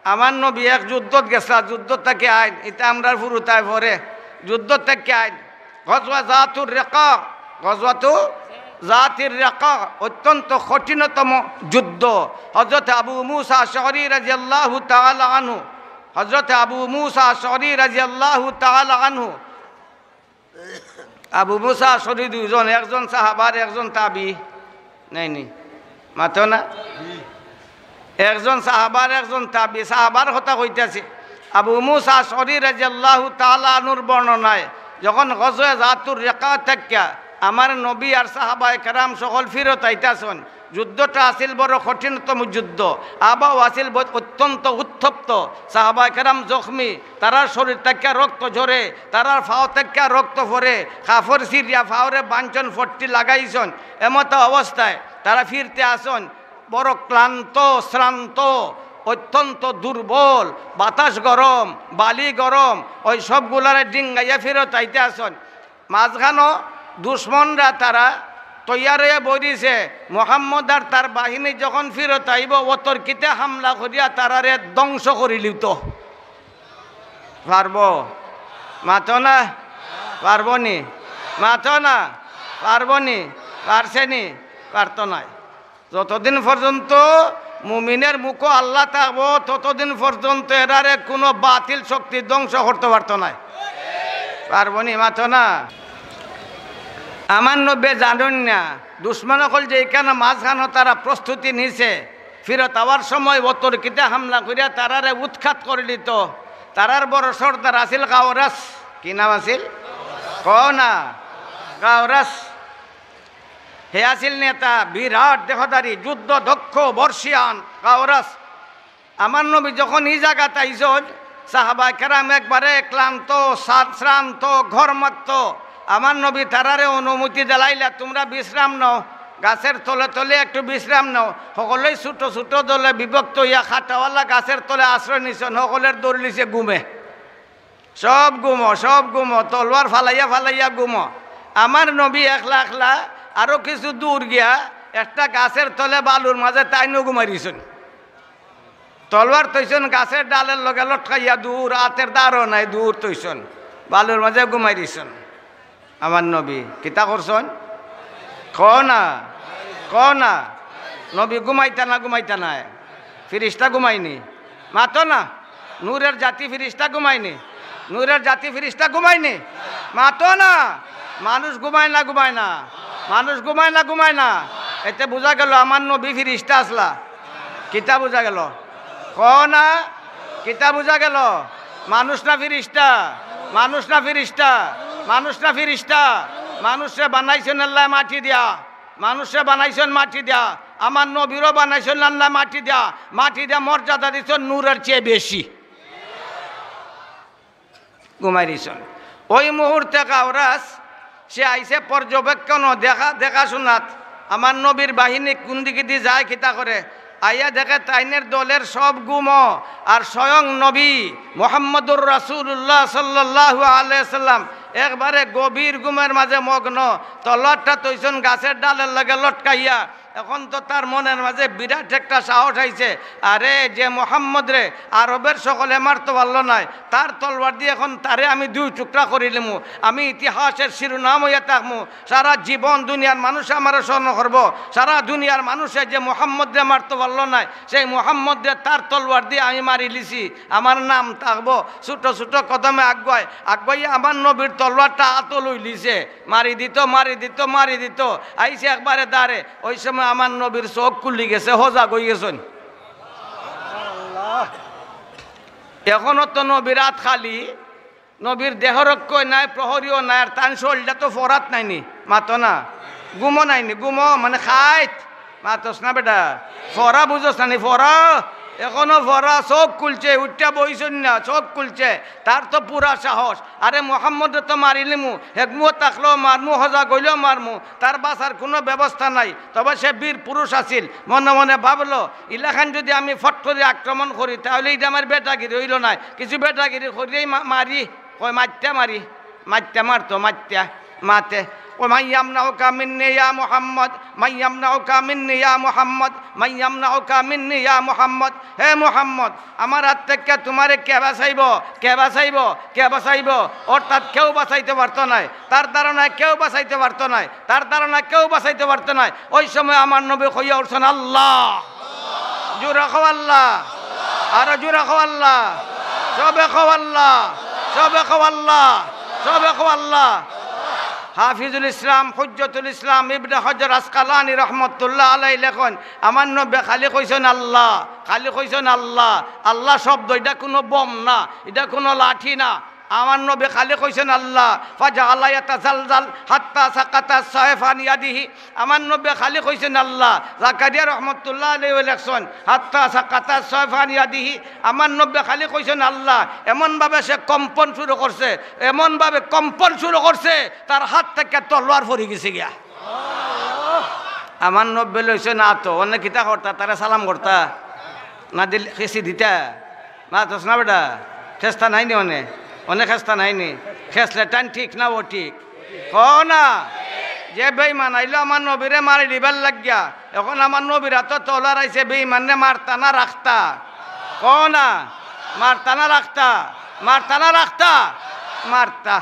আমার নবী এক যুদ্ধত গেছে, যুদ্ধ থেকে আইন, এটা আমরা ফুরুতায় পরে যুদ্ধ থেকে আইন গজওয়া জাতুর রেকা, গজওয়াতু জাতির রেকা অত্যন্ত কঠিনতম যুদ্ধ। হযরত আবু মুসা আশআরী রাদিয়াল্লাহু তাআলা আনহু, হযরত আবু মুসা আশআরী রাদিয়াল্লাহু তাআলা আনহু, আবু মুসা আশআরী দুজন, একজন সাহাবার একজন তাবি, নাই মাতো না, একজন সাহাবার একজন তাবি। সাহাবার কথা কইতেছে আবু মুসা আশআরী রাদিয়াল্লাহু তাআলা আনহুর বর্ণনায় যখন গজওয়া জাতুর রেকা থেকে আমার নবী আর সাহাবায়ে কেরাম সকল ফিরত আইতাছেন, যুদ্ধটা আসিল বড় কঠিনতম যুদ্ধ, আবহাও আসিল অত্যন্ত উত্তপ্ত, সাহাবায়ে কেরাম জখমি, তারার শরীর থেকে রক্ত ঝরে, তারার ফাও থেকে রক্ত পড়ে, কাফর সিরিয়া ফাওরে বাঞ্চন ফট্টি লাগাইছেন। এমতো অবস্থায় তারা ফিরতে আসেন বড় ক্লান্ত শ্রান্ত, অত্যন্ত দুর্বল, বাতাস গরম, বালি গরম, ওই সবগুলারে ডিঙ্গাইয়া ফিরত আইতে আসেন। মাঝখানো দুশ্মনরা তারা তৈয়ার হয়ে বইছে, মোহাম্মদ আর তার বাহিনী যখন ফিরত আইব অতর্কিতে হামলা করিয়া তারারে ধ্বংস করিলিত। পারব মাতো না, পারবনি মাতো না, পারবনি, পারছেনি, পারত নাই। যতদিন পর্যন্ত মুমিনের মুখ আল্লাহ থাকবো ততদিন পর্যন্ত এরারে কোনো বাতিল শক্তি ধ্বংস করতে পারত না। পারবনি মাতো না। আমার নবী জানুন না দুশ্মন হল যে এখানে মাঝখানে তারা প্রস্তুতি নিছে, ফিরত আওয়ার সময় অতর্কিতে হামলা করিয়া তারারে উৎখাত করে দিত। তারার বড় সর্দার আছিল গাওরাস। কি নাম আছিল? না গাওরাস। হে আছিল নেতা, বিরাট দেহদারি, যুদ্ধ দক্ষ, বর্ষিয়ান গাওরাস। আমার নবী যখন এই জায়গাতে আইসন, সাহাবায়ে কেরাম একবারে ক্লান্ত শ্রান্ত ঘরমাক্ত। আমার নবী তারারে অনুমতি দিলাইলা, তোমরা বিশ্রাম নাও, গাছের তলে তলে একটু বিশ্রাম নাও। সকলেই ছোটো ছোটো দলে বিভক্ত হইয়া খাটাওয়ালা গাছের তলে আশ্রয় নিছেন, সকলের দৌড় লিছে ঘুমে, সব ঘুমো, সব ঘুমো, তলোয়ার ফালাইয়া ফালাইয়া ঘুমো। আমার নবী একলা একলা আরও কিছু দূর গিয়া একটা গাছের তলে বালুর মাঝে তাইনও ঘুমাইছেন, তলোয়ার তৈছেন গাছের ডালের লগে লটকাইয়া দূর, হাতের দাঁড়ও নাই, দূর তৈছেন বালুর মাঝে ঘুমাই দিছেন। আমার নবী কিতা করছেন? না নবী ঘুমাইতা না, ঘুমাইতা না, ফিরিস্তা ঘুমাইনি, মাতো না, নূরের জাতি ফিরিস্তা ঘুমাইনি, নূরের জাতি ফিরিস্তা ঘুমাইনি, মাতো না। মানুষ ঘুমায় না, ঘুমায় না, মানুষ ঘুমায় না, ঘুমায় না। এতে বোঝা গেল আমার নবী ফিরিস্তা আসলা। কিতা বোঝা গেল? না কিতা বোঝা গেল? মানুষ না ফিরিস্তা, মানুষ না ফিরিস্তা, মানুষ না ফিরিস্তা। মানুষে বানাইছেন আল্লাহ মাটি দিয়া, মানুষে বানাইছেন মাটি দিয়া, আমার নবীরও বানাইছেন আল্লাহ মাটি দিয়া, মাটি দিয়া মর্যাদা দিচ্ছেন নূরের চেয়ে বেশি। ঘুমাই দিছেন। ওই মুহূর্তে গাওরাস সে আইসে পর্যবেক্ষণ দেখাশোনাত আমার নবীর বাহিনী কোন দিকে দিয়ে যায়, কিতা করে আইয়া দেখে তাইনের দলের সব গুমো, আর স্বয়ং নবী মুহাম্মদুর রাসূলুল্লাহ সাল্লাল্লাহু আলাইহি সাল্লাম একবারে গভীর ঘুমের মাঝে মগ্ন, তলোয়ারটা তৈছেন গাছের ডালের লগে লটকাইয়া। এখন তো তার মনের মাঝে বিরাট একটা সাহস আইছে, আরে যে মোহাম্মদ রে আরবের সকলে মারতে পারলো নাই, তার তলোয়ার দিয়ে এখন তারে আমি দুই টুকরা করিলিমু, আমি ইতিহাসের শিরোনাম হইয়া থাকমু, সারা জীবন দুনিয়ার মানুষ আমার স্মরণ করব। সারা দুনিয়ার মানুষে যে মোহাম্মদ রে মারতে পারলো নাই, সেই মোহাম্মদ রে তার তলোয়ার দিয়ে আমি মারি লিছি, আমার নাম থাকবো। ছোটো ছোটো কদমে আগুয়াইয়া আমার নবীর তলোয়ারটা হাত লই লিছে, মারি দিত মারি দিত মারি দিত, আইসে একবারে দাঁড়ে। ওই সময় আমার নবীর চোখ খুলি গেছে, হজা হয়ে গেছেন। এখনো তো নবীর হাত খালি, নবীর দেহরক্ষয় নাই, প্রহরীও নাই, আর তান শরীরটা তো ফরাত নাইনি, মাতো না, গুমো নাইনি, গুমো মানে খাইত, মাতস না বেটা, ফরা বুঝোস নানি, ফরা এখনো ভরা, চোখ খুলছে, উঠটা বইছেন না, চোখ খুলছে, তার তো পুরা সাহস। আরে মোহাম্মদ তো মারিলিমু, হেকমু তাকলেও মারমু, হজা গইলেও মারমু, তার বাঁচার কোনো ব্যবস্থা নাই। তবে সে বীর পুরুষ আছিল, মনে মনে ভাবলো ইলাখান যদি আমি ফট করে আক্রমণ করি তাহলে এটা আমার বেটাগিরি হইল না, কিছু বেটাগিরি করিয়েই মারি, কয় মারতে মারি, মারতে মারতো মারতে মাতে। ومن يمنعك مني يا محمد من يمنعك مني يا محمد من يمنعك مني يا محمد হে মুহাম্মদ আমার হাত থেকে তোমারে কে বাঁচাইব কে বাঁচাইব কে বাঁচাইব অর্থাৎ কেউ বাঁচাইতে পারতো না তার ধারণায় কেউ বাঁচাইতে পারতো না তার ধারণায় কেউ বাঁচাইতে পারতো না ওই সময় আমার নবী কইয়া উঠছেন আল্লাহ জোরে কও আল্লাহ আর জোরে কও আল্লাহ সবে কও আল্লাহ সবে কও আল্লাহ সবে কও আল্লাহ হাফিজুল ইসলাম হুজ্জতুল ইসলাম ইবনে হজর আসকালানি রহমতুল্লাহ আলাইহি লেখন আমার নবী খালি কইছেন আল্লাহ খালি কইছেন আল্লাহ আল্লাহ শব্দ এটা কোনো বম না এটা কোনো লাঠি না আমার নবী খালি কইছেন আল্লাহ ফাজাআলা ইয়াতাজালজাল হাত্তা সাকাতা সাইফান ইয়াদিহি আমার নবী খালি কইছেন আল্লাহ জাকারিয়া রহমতুল্লাহ আলাইহি লেখছেন হাত্তা সাকাতা সাইফান ইয়াদিহি আমার নবী খালি কইছেন আল্লাহ এমন ভাবে সে কম্পন শুরু করছে এমন ভাবে কম্পন শুরু করছে তার হাত থেকে তলোয়ার পড়ে গেছে গিয়া আমার নবী লইছে না তো অনেক কিতা করতা তারা সালাম করতা না দিল খেসি দিতা না তো না বেটা চেষ্টা নাই নি অনেক খেস্তা নাইনি খেসলে টান ঠিক না ও ঠিক ক না যে বেঈমান আইলো আমার নবীরে মারি দিবার লাগিয়া এখন আমার নবীরা তো তলার আইছে বেঈমানে মারতা না রাখতা ক না মারতা না রাখতা মারতা না রাখতা মারতা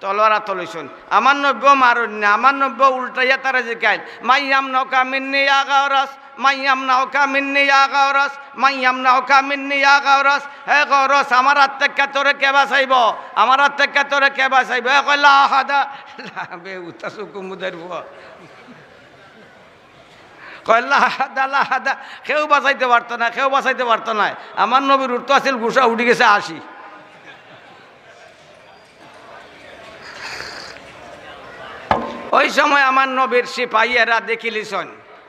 তলোয়ারা তলইছুন আমার নব্য মারুন না আমার নব্য উল্টাইয়া তারা জিকাইল মাইয়াম নৌকা মিন্নি ইয়া গাওরাস মাইয়াম নৌকা মিন্নি ইয়া গাওরাস মাইয়াম নৌকা মিন্নি ইয়া গাওরাস হে গাওরাস আমার হাত থেকে তোরে কে বাঁচাইব আমার হাত থেকে তোরে কে বাঁচাইব হে কইলা হাদা বে উতাসু কুমুদের বুয়া কইলা হাদা লা হাদা কেউ বাঁচাইতে পারতো না কেউ বাঁচাইতে পারতো না আমার নবীর উঠতো আছিল গুসা উঠে গেছে 80 ওই সময় আমার নবীর সিপাহীরা দেখিলিছন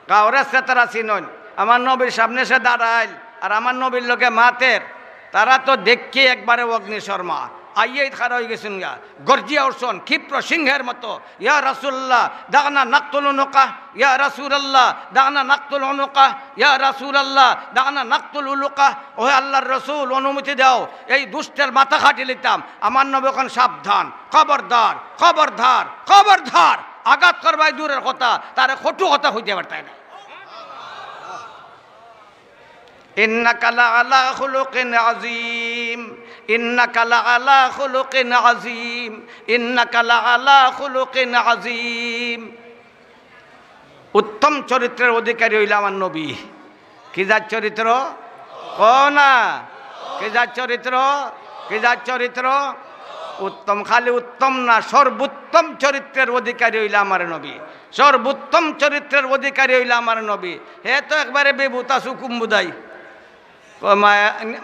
গাওরা তারা চিনন আমার নবীর সামনে সে দাঁড়াইল আর আমার নবীর লোকে মাতের তারা তো দেখি একবারে অগ্নি শর্মা আইয়াই খাড়া হয়ে গেছেন গা গর্জিয়া উঠছেন ক্ষিপ্র সিংহের মতো ইয়া রাসূলুল্লাহ দাগনা নাকতুল উনুকা ইয়া রাসূলুল্লাহ দাগনা নাকতুল উনুকা ইয়া রাসূলুল্লাহ দাগনা নাকতুল উলুকা ও আল্লাহর রাসূল অনুমতি দাও এই দুষ্টের মাথা কাটি লিতাম আমার নবী এখন সাবধান খবরদার খবরদার খবরদার আঘাত করবাই দূরের কথা তারে কটু কথা হইতে পারতাই না ইন্নাকা লাআলা খুলুকিন আযীম ইন্নাকা লাআলা খুলুকিন আযীম ইন্নাকা লাআলা খুলুকিন আযীম উত্তম চরিত্রের অধিকারী হইল আমার নবী কি যার চরিত্র কোনা কি যার চরিত্র কি যার চরিত্র উত্তম খালি উত্তম না সর্বোত্তম চরিত্রের অধিকারী হইল আমার নবী সর্বোত্তম চরিত্রের অধিকারী হইল আমার নবী হে তো একবারে বেবুতা সুকুম্বুদাই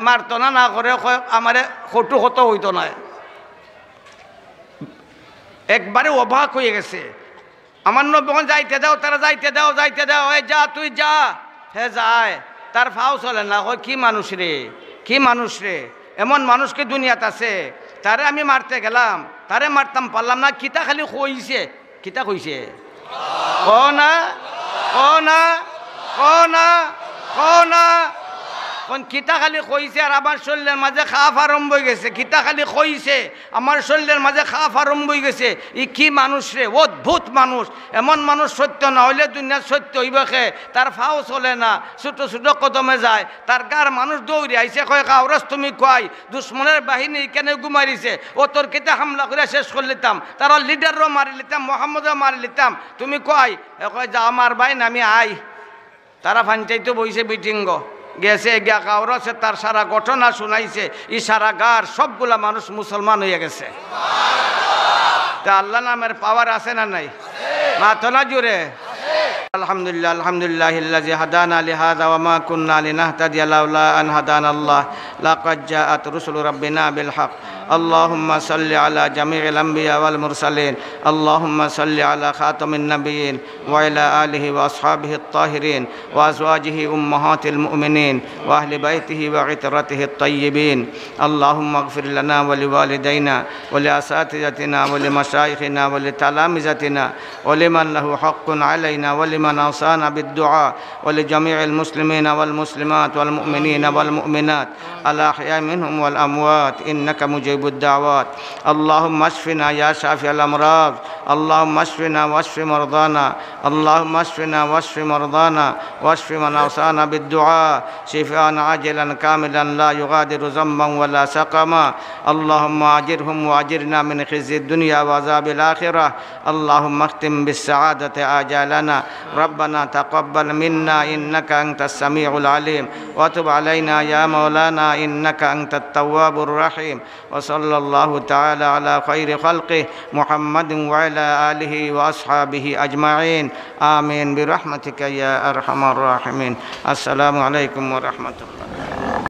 মারতো না না করে আমারে কটু হতো হইতো না একবারে অবাক হয়ে গেছে আমার নবী যাইতে দাও তারা যাইতে দাও যাইতে দাও এই যা তুই যা হে যায় তার ফাও চলে না কই কি মানুষ রে কি মানুষ রে এমন মানুষ কি দুনিয়াত আছে তারে আমি মারতে গেলাম তারে মারতাম পারলাম না কিতা খালি কইছে কিতা কইছে ক না ক না ক না ক না কোন কিতা খালি কইছে আর আমার শরীরের মাঝে খাফ আরম্ভ হয়ে গেছে কিতা খালি কইছে আমার শরীরের মাঝে খাফ আরম্ভ হয়ে গেছে ই কি মানুষ রে অদ্ভুত মানুষ এমন মানুষ সত্য না হইলে দুনিয়ার সত্য হইবে খে তার ফাও চলে না ছোট ছোট কদমে যায় তার গার মানুষ দৌড়ে আইসে কয় কাউরাস তুমি কয় দুশ্মনের বাহিনী কেন গুমারিছে ও তোর কেতে হামলা করে শেষ করে লিতাম তারা লিডারও মারি লিতাম মোহাম্মদও মারি লিতাম তুমি কয় কয় যা আমার ভাই না আমি আই তারা ফাঞ্চাইতে বইছে বিটিঙ্গ গেছে গিয়া কাউরছে তার সারা ঘটনা শুনাইছে ই সারা গার সবগুলা মানুষ মুসলমান হয়ে গেছে তা আল্লাহ নামের পাওয়ার আছে না নাই মাথো না জুড়ে আলহামদুলিল্লাহ আলহামদুলিল্লাহিল্লাযী হাদানা লিহাযা ওয়া মা কুন্না লিনাহতাদিয়া লাউলা আন হাদানাল্লাহ লাকাদ জাআত রুসুলু রাব্বিনা বিল হক اللهم صل على جميع الأنبياء والمرسلين اللهم صل على خاتم النبيين وعلى آله وأصحابه الطاهرين وأزواجه أمهات المؤمنين وأهل بيته وعترته الطيبين اللهم اغفر لنا ولوالدينا ولأساتذتنا ولمشايخنا ولتلامذتنا ولمن له حق علينا ولمن أوصانا بالدعاء ولجميع المسلمين والمسلمات والمؤمنين والمؤمنات الأحياء منهم والأموات إنك مجيب مجيب الدعوات اللهم اشفنا يا شافي الأمراض اللهم اشفنا واشف مرضانا اللهم اشفنا واشف مرضانا واشف من أوصانا بالدعاء شفاء عاجلا كاملا لا يغادر ذنبا ولا سقما اللهم أجرهم وأجرنا من خزي الدنيا وعذاب الآخرة اللهم اختم بالسعادة آجالنا ربنا تقبل منا إنك أنت السميع العليم وتب علينا يا مولانا إنك أنت التواب الرحيم وصلى الله تعالى على خير خلقه محمد وعلى آله وأصحابه أجمعين آمين برحمتك يا أرحم الراحمين السلام عليكم ورحمة الله